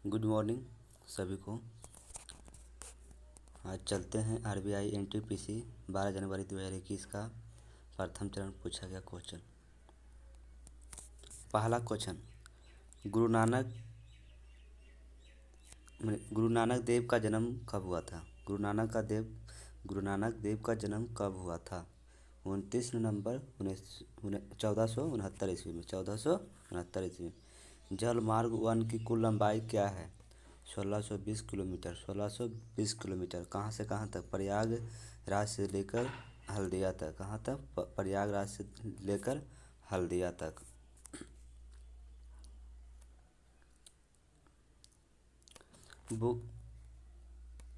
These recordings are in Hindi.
गुड मॉर्निंग सभी को। आज चलते हैं आरबीआई एनटीपीसी 12 जनवरी 2021 का प्रथम चरण पूछा गया क्वेश्चन। पहला क्वेश्चन, गुरु नानक गुरु नानक देव का जन्म कब हुआ था? गुरु नानक देव का जन्म कब हुआ था? 29 नवंबर 1469 ईस्वी में। 1469 ईस्वी में। जल मार्ग 1 की कुल लंबाई क्या है? 1620 किलोमीटर। 1620 किलोमीटर। कहाँ से कहाँ तक? प्रयागराज से लेकर हल्दिया तक। कहाँ तक? प्रयागराज से लेकर हल्दिया तक। बुक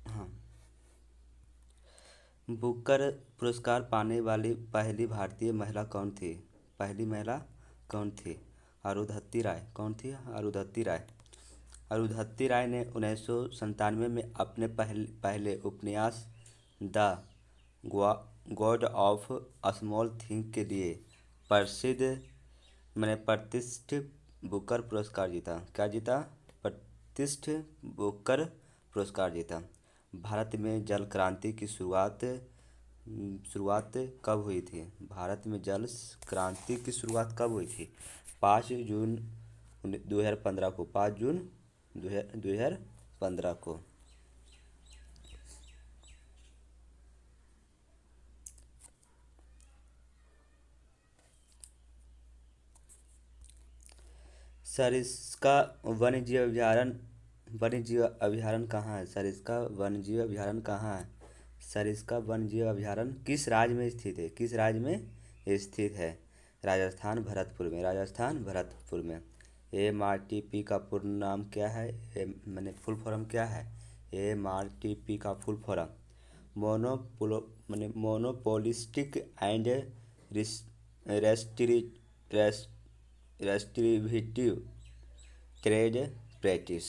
हाँ, बुकर पुरस्कार पाने वाली पहली भारतीय महिला कौन थी? पहली महिला कौन थी? अरुंधति राय। कौन थी? अरुंधति राय। अरुंधति राय ने 1997 में अपने पहले उपन्यास the God of small thing के लिए प्रतिष्ठित बुकर पुरस्कार जीता। क्या जीता? प्रतिष्ठित बुकर पुरस्कार जीता। भारत में जल क्रांति की शुरुआत कब हुई थी? भारत में जल क्रांति की शुरुआत कब हुई थी? 5 जून 2015 को। 5 जून 2015 को। सरिस्का वन्यजीव अभयारण्य कहाँ है? सरिस्का वन्यजीव अभयारण्य कहाँ है? सरिस्का वन्यजीव अभयारण्य किस राज्य में स्थित है? किस राज्य में स्थित है? राजस्थान, भरतपुर में। राजस्थान, भरतपुर में। MRTP का पूर्ण नाम क्या है? फुल फॉर्म क्या है? MRTP का full form monopolistic and restrictive trade practice.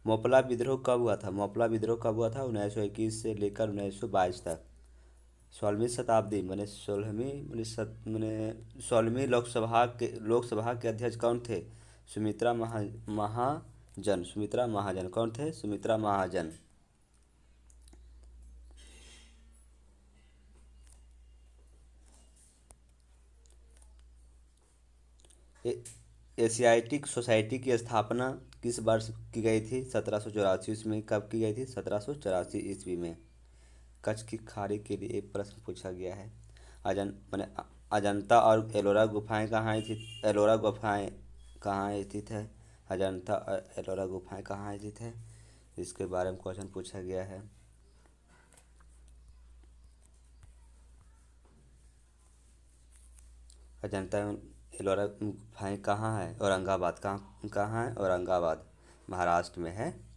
Moplah विद्रोह कब हुआ था? मोपला विद्रोह कब हुआ था? 1921 से लेकर 1922 तक। 16वीं शताब्दी मैंने 16वीं लोकसभा के अध्यक्ष कौन थे? महाजन। सुमित्रा महाजन। कौन थे? सुमित्रा महाजन। एशियाटिक सोसाइटी की स्थापना किस वर्ष की गई थी? 1784 ईस्वी में। कब की गई थी? 1784 ईस्वी में। कच्छ की खाड़ी के लिए एक प्रश्न पूछा गया है। अजंता और एलोरा गुफाएं कहाँ स्थित? एलोरा गुफाएं कहाँ स्थित है? अजंता और एलोरा गुफाएं कहाँ स्थित है? इसके बारे में क्वेश्चन पूछा गया है। अजंता एलोरा गुफाएं कहाँ है? औरंगाबाद। कहाँ है? औरंगाबाद, महाराष्ट्र में है।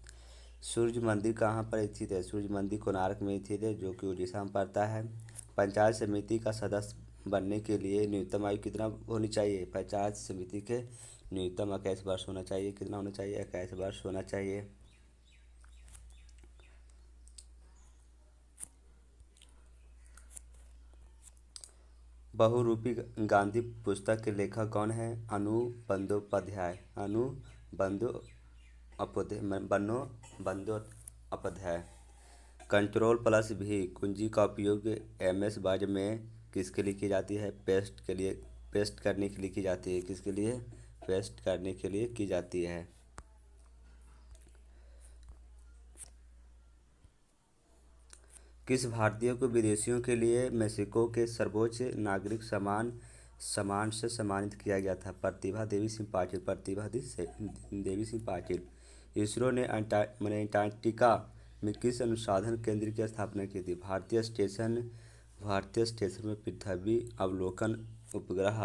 सूर्य मंदिर कहाँ पर स्थित है? सूर्य मंदिर कोणार्क में स्थित है, जो कि उड़ीसा में पड़ता है। पंचायत समिति का सदस्य बनने के लिए न्यूनतम आयु कितना होनी चाहिए? पंचायत समिति के न्यूनतम 21 वर्ष होना चाहिए। कितना होना चाहिए? 21 वर्ष होना चाहिए। बहुरूपी गांधी पुस्तक के लेखक कौन है? अनु बंदोपाध्याय। बंदोपाध्याय। Ctrl+V कुंजी का उपयोग MS वर्ड में किसके लिए की जाती है? पेस्ट करने के लिए की जाती है। किसके लिए? पेस्ट करने के लिए की जाती है। किस भारतीय को विदेशियों के लिए मेक्सिको के सर्वोच्च नागरिक सम्मान से सम्मानित किया गया था? प्रतिभा देवी सिंह पाटिल। प्रतिभा देवी सिंह पाटिल। इसरो ने अंटार्कटिका में किस अनुसंधान केंद्र की स्थापना की थी? भारतीय स्टेशन में पृथ्वी अवलोकन उपग्रह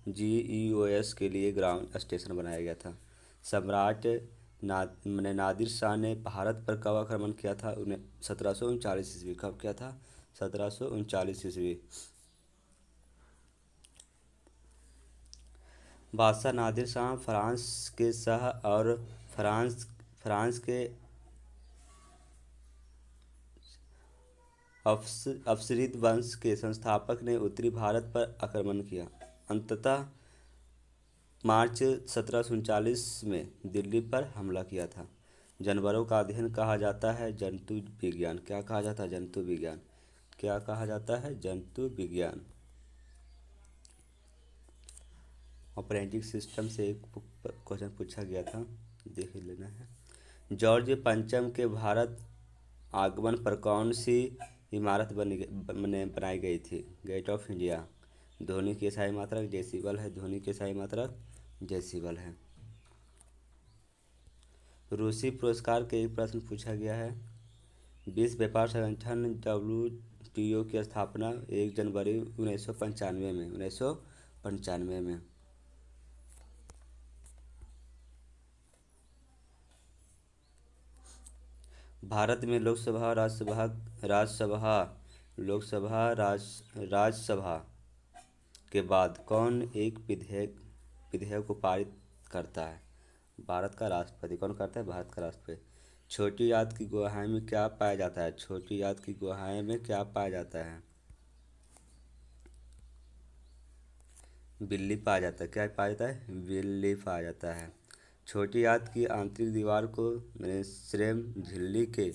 AGEOS के लिए ग्राउंड स्टेशन बनाया गया था। सम्राट नादिर शाह ने भारत पर कब आक्रमण किया था? उन्हें 1739 ईस्वी। कब किया था? 1739 ईस्वी। बादशाह नादिर शाह फ्रांस के शाह और फ्रांस के अफरीद वंश के संस्थापक ने उत्तरी भारत पर आक्रमण किया। अंततः मार्च 1739 में दिल्ली पर हमला किया था। जानवरों का अध्ययन कहा जाता है जंतु विज्ञान। क्या कहा जाता है? जंतु विज्ञान। क्या कहा जाता है? जंतु विज्ञान। ऑपरेटिंग सिस्टम से एक क्वेश्चन पूछा गया था, देख लेना है। जॉर्ज पंचम के भारत आगमन पर कौन सी इमारत बनाई गई थी? Gate of India. ध्वनि की सही मात्रक डेसिबल है। ध्वनि की सही मात्रक डेसिबल है। रूसी पुरस्कार के एक प्रश्न पूछा गया है। विश्व व्यापार संगठन WTO की स्थापना 1 जनवरी 1995 में। भारत में लोकसभा राज्यसभा के बाद कौन एक विधेयक को पारित करता है? भारत का राष्ट्रपति। कौन करता है? भारत का राष्ट्रपति। छोटी याद की गुहाएं में क्या पाया जाता है? छोटी याद की गुहाएं में क्या पाया जाता है? बिल्ली पाया जाता है। क्या पाया जाता है? बिल्ली पाया जाता है। छोटी याद की आंतरिक दीवार को श्रेम झिल्ली के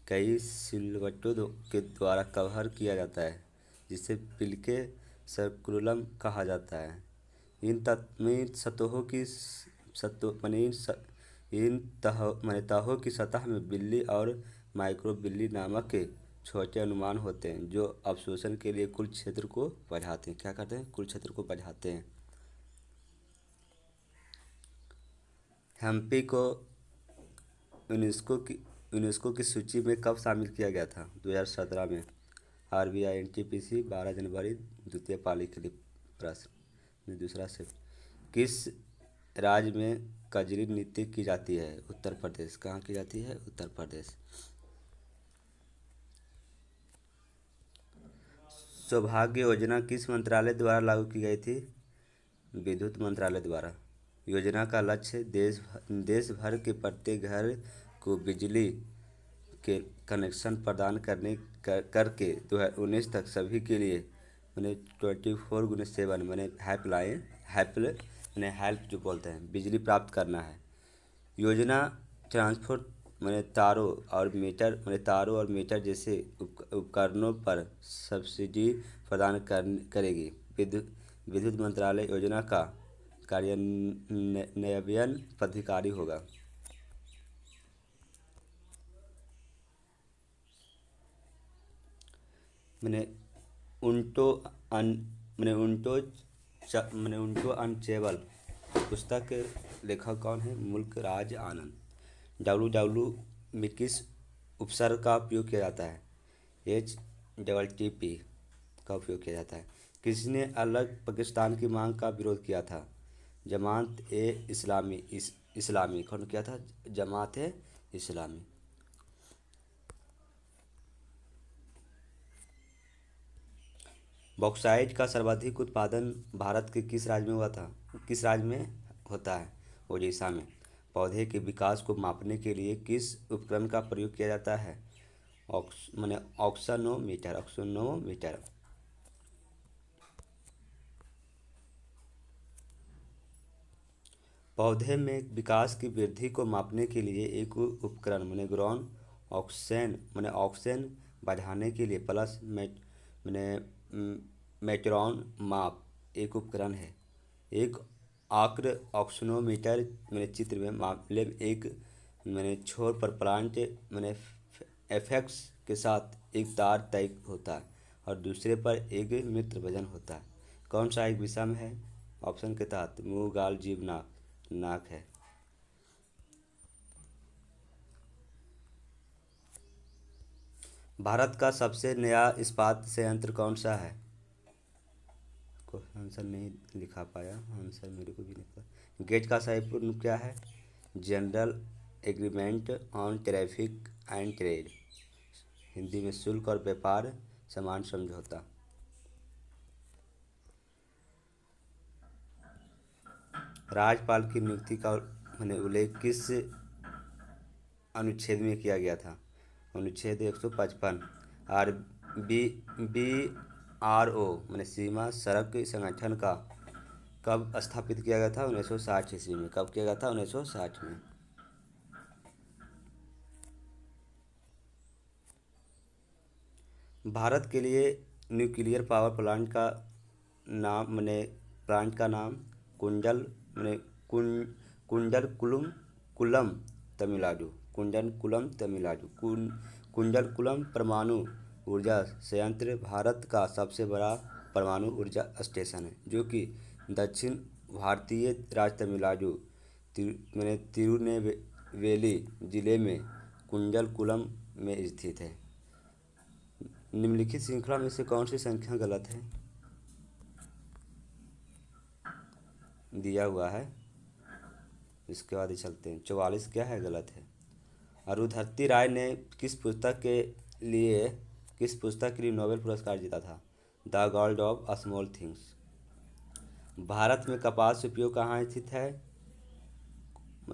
कई सिलवटों के द्वारा कवर किया जाता है, जिसे पिलके सर्कुलम कहा जाता है। इन सतहों की तहों की सतह में बिल्ली और माइक्रो बिल्ली नामक के छोटे अनुमान होते हैं, जो अवशोषण के लिए कुल क्षेत्र को बढ़ाते हैं। क्या करते हैं? कुल क्षेत्र को बढ़ाते हैं। हम्पी को यूनेस्को की सूची में कब शामिल किया गया था? 2017 में। RBI NTPC 12 जनवरी। द्वितीय पाली के लिए प्रश्न। दूसरा से किस राज्य में कजरी नृत्य की जाती है? उत्तर प्रदेश। कहाँ की जाती है? उत्तर प्रदेश। सौभाग्य योजना किस मंत्रालय द्वारा लागू की गई थी? विद्युत मंत्रालय द्वारा। योजना का लक्ष्य देश भर के प्रत्येक घर को बिजली के कनेक्शन प्रदान करके 2019 तक सभी के लिए 24x7 हेल्प जो बोलते हैं, बिजली प्राप्त करना है। योजना ट्रांसपोर्ट तारों और मीटर जैसे उपकरणों पर सब्सिडी प्रदान करेगी। विद्युत मंत्रालय योजना का कार्यान्वयन पदाधिकारी होगा। उंटो अनचेबल पुस्तक के लेखक कौन है? मुल्क राज आनंद। में किस उपसर्ग का उपयोग किया जाता है? HTTP का उपयोग किया जाता है। किसने अलग पाकिस्तान की मांग का विरोध किया था? जमात-ए-इस्लामी। कौन किया था? जमात-ए-इस्लामी। बॉक्साइट का सर्वाधिक उत्पादन भारत के किस राज्य में होता है? ओडिशा में। पौधे के विकास को मापने के लिए किस उपकरण का प्रयोग किया जाता है? ऑक्सोनोमीटर। पौधे में विकास की वृद्धि को मापने के लिए एक उपकरण ग्रोन ऑक्सेन बढ़ाने के लिए प्लस मेट्रॉन माप एक उपकरण है। एक आक्र ऑक्सोनोमीटर चित्र में मामले में एक छोर पर प्लांट एफेक्स के साथ एक तार तय होता है और दूसरे पर एक मित्र वजन होता है। कौन सा एक विषम है? ऑप्शन के तहत मुंह, गाल, जीभ, नाक है। भारत का सबसे नया इस्पात संयंत्र कौन सा है? आंसर नहीं लिखा पाया। आंसर मेरे को भी नहीं पता। गेट का सही पूर्ण क्या है? General agreement on traffic and trade. Hindi में शुल्क और व्यापार समान समझौता। राज्यपाल की नियुक्ति का उल्लेख किस अनुच्छेद में किया गया था? अनुच्छेद 155। BRO सीमा सड़क संगठन का कब स्थापित किया गया था? 1960 ईस्वी में। कब किया गया था? 1960 में। भारत के लिए न्यूक्लियर पावर प्लांट का नाम प्लांट का नाम कुंजल मैंने कुंजलकुलम कुलम तमिलनाडु। कुंजलकुलम तमिलनाडु। कुंजलकुलम परमाणु ऊर्जा संयंत्र भारत का सबसे बड़ा परमाणु ऊर्जा स्टेशन है, जो कि दक्षिण भारतीय राज्य तमिलनाडु तिरुनेलवेली जिले में कुंजलकुलम में स्थित है। निम्नलिखित श्रृंखला में से कौन सी संख्या गलत है? दिया हुआ है, इसके बाद ही चलते हैं। 44 क्या है? गलत है। अरुंधति राय ने किस पुस्तक के लिए नोबेल पुरस्कार जीता था? The God of small things. Bharat में कपास उपयोग कहाँ स्थित है?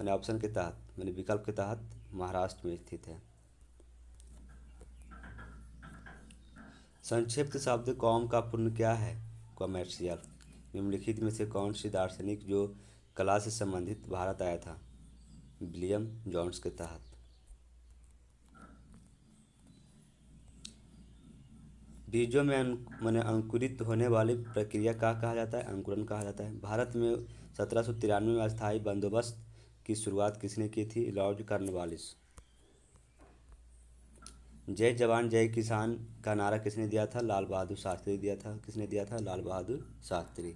ऑप्शन के तहत विकल्प के तहत महाराष्ट्र में स्थित है। संक्षिप्त शब्द कॉम का पूर्ण क्या है? कॉमर्शियल। निम्नलिखित में से कौन सी दार्शनिक जो कला से संबंधित भारत आया था? विलियम जोन्स के तहत। बीजों में अंकुरित होने वाली प्रक्रिया का कहा जाता है? अंकुरन कहा जाता है। भारत में 1793 में अस्थायी बंदोबस्त की शुरुआत किसने की थी? Lord Cornwallis. जय जवान जय किसान का नारा किसने दिया था? लाल बहादुर शास्त्री दिया था। किसने दिया था? लाल बहादुर शास्त्री।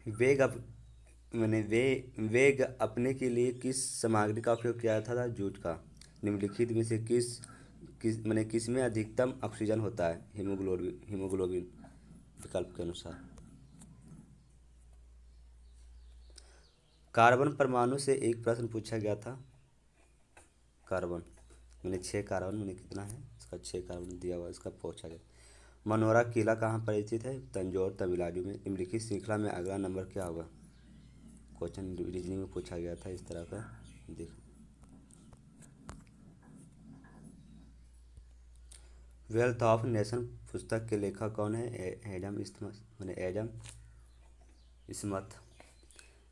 वेग अप वेग अपने के लिए किस सामग्री का उपयोग किया जाता था? जूट का। निम्नलिखित में से किस में अधिकतम ऑक्सीजन होता है? हीमोग्लोबिन विकल्प के अनुसार। कार्बन परमाणु से एक प्रश्न पूछा गया था। कार्बन 6 कार्बन कितना है? इसका 6 कार्बन दिया हुआ, इसका पूछा गया। मनोरा किला कहाँ पर स्थित है? तंजौर तमिलनाडु में। निम्नलिखित श्रृंखला में अगला नंबर क्या होगा? क्वेश्चन रीजनिंग में पूछा गया था इस तरह का। देखो, वेल्थ ऑफ नेशन पुस्तक के लेखक कौन है? Adam Smith.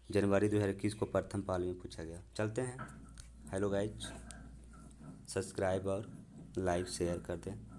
जनवरी 2021 को प्रथम पाली में पूछा गया। चलते हैं। हेलो गाइज, सब्सक्राइब और लाइक शेयर कर दें।